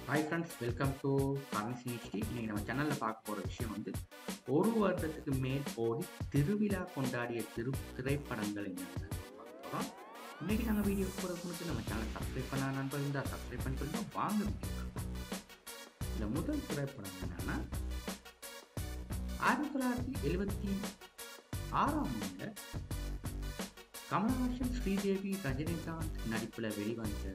Hi friends, welcome to comics history. இன்னைக்கு நம்ம சேனலில் பார்க்க போகிற விஷயம் வந்து ஒரு வருடத்துக்கு மேல் ஓடி திருவிழா கொண்டாடிய திரைப்படங்கள் என்னென்னு பார்க்க போகிறோம். இன்னைக்கு நாங்கள் வீடியோ போகிறதுக்கு முன்னாடி நம்ம சேனலை சப்ஸ்கிரைப் பண்ண நண்பர் இருந்தால் சப்ஸ்கிரைப் பண்ணிட்டு வாங்க வீடியோ. இந்த முதல் திரைப்படம் என்னன்னா 1976 கமலஹாசன், ஸ்ரீதேவி, ரஜினிகாந்த் நடிப்பில் வெளிவந்த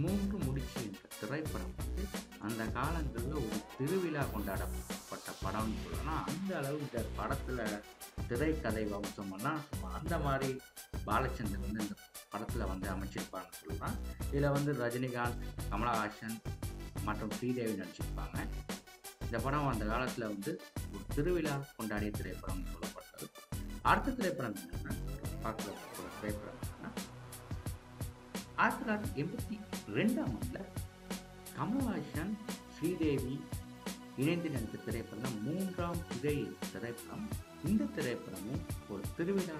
3 முடிச்சு என்ற திரைப்படம் வந்து அந்த காலங்களில் ஒரு திருவிழா கொண்டாடப்பட்ட படம்னு சொல்லலாம். அந்த அளவு இந்த படத்தில் திரைக்கதை வம்சம்னா அந்த மாதிரி பாலச்சந்தர் வந்து இந்த படத்தில் வந்து அமைச்சிருப்பாங்கன்னு சொல்லலாம். இதில் வந்து ரஜினிகாந்த், கமலஹாசன் மற்றும் ஸ்ரீதேவி நடிச்சிருப்பாங்க. இந்த படம் அந்த காலத்தில் வந்து ஒரு திருவிழா கொண்டாடிய திரைப்படம்னு சொல்லப்பட்டது. அடுத்த திரைப்படம் என்னன்னா பார்க்குற திரைப்படம் என்னன்னா 1982 கமலஹாசன், ஸ்ரீதேவி இணைந்து நடித்த திரைப்படம் தான் 3ஆம் திரை திரைப்படம். இந்த திரைப்படமும் ஒரு திருவிழா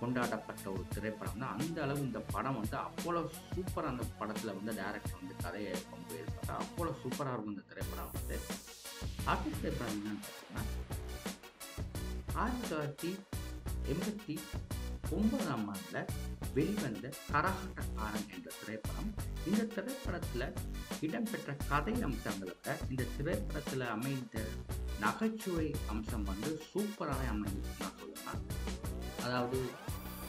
கொண்டாடப்பட்ட ஒரு திரைப்படம் தான். அந்த அளவு இந்த படம் வந்து அவ்வளோ சூப்பராக, அந்த படத்தில் வந்து டைரக்டர் வந்து கதையை கொண்டு போயிருப்பாங்க. அவ்வளோ சூப்பராக இருக்கும் இந்த திரைப்படம் வந்து. அடுத்த திரைப்படம் என்னன்னு பார்த்தீங்கன்னா 1989 வெளிவந்த கரகாட்டக்காரன் என்ற திரைப்படம். இந்த திரைப்படத்தில் இடம்பெற்ற கதை அம்சங்களை விட இந்த திரைப்படத்தில் அமைந்த நகைச்சுவை அம்சம் வந்து சூப்பராக அமைஞ்சிருக்குன்னு நான் சொல்லலாம். அதாவது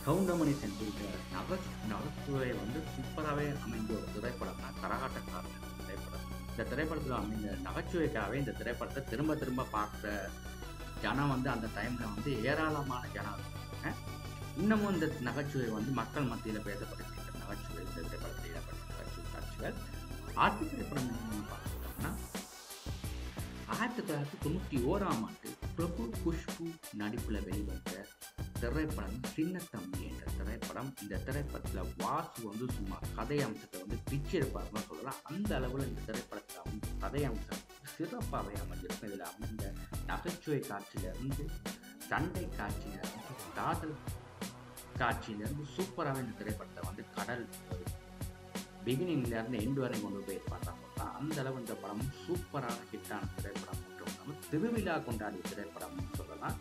கவுண்டமணி சென்றிருக்கிற நகைச்சுவை வந்து சூப்பராகவே அமைந்த ஒரு திரைப்படம் தான் கரகாட்டக்காரன் என்ற திரைப்படம். இந்த திரைப்படத்தில் அமைந்த நகைச்சுவைக்காகவே இந்த திரைப்படத்தை திரும்ப திரும்ப பார்க்குற ஜனம் வந்து அந்த டைமில் வந்து ஏராளமான ஜனம் இருக்காங்க. இன்னமும் இந்த நகைச்சுவை வந்து மக்கள் மத்தியில் பேசப்பட்டிருக்கிற நகைச்சுவை, இந்த திரைப்படத்தில் இடப்பட்ட நகைச்சுவை காட்சிகள். அடுத்த திரைப்படம் என்னன்னு பார்த்தோம்னா 1991 பிரபு குஷ்பு நடிப்பில் வெளிவந்த திரைப்படம் சின்னத்தம்பி என்ற திரைப்படம். இந்த திரைப்படத்தில் வாசு வந்து சும்மா கதை அம்சத்தை வந்து பிச்சிருப்பாருன்னு சொல்லலாம். அந்த அளவில் இந்த திரைப்படத்தில் வந்து கதை அம்சம் சிறப்பாகவே அமைஞ்சிருக்கும். இதில் அமைந்த நகைச்சுவை காட்சியிலிருந்து, சண்டை காட்சியிலிருந்து, காதல் காட்சியிலேருந்து சூப்பராகவே இந்த திரைப்படத்தை வந்து கடல் பிகினிங்லேருந்து எண்டு வரை கொண்டு போயிருப்பாங்க. அந்த அளவு இந்த படமும் சூப்பரான ஹிட்டான திரைப்படம் மற்றும் நம்ம திருவிழா கொண்டாடிய திரைப்படம்னு சொல்லலாம்.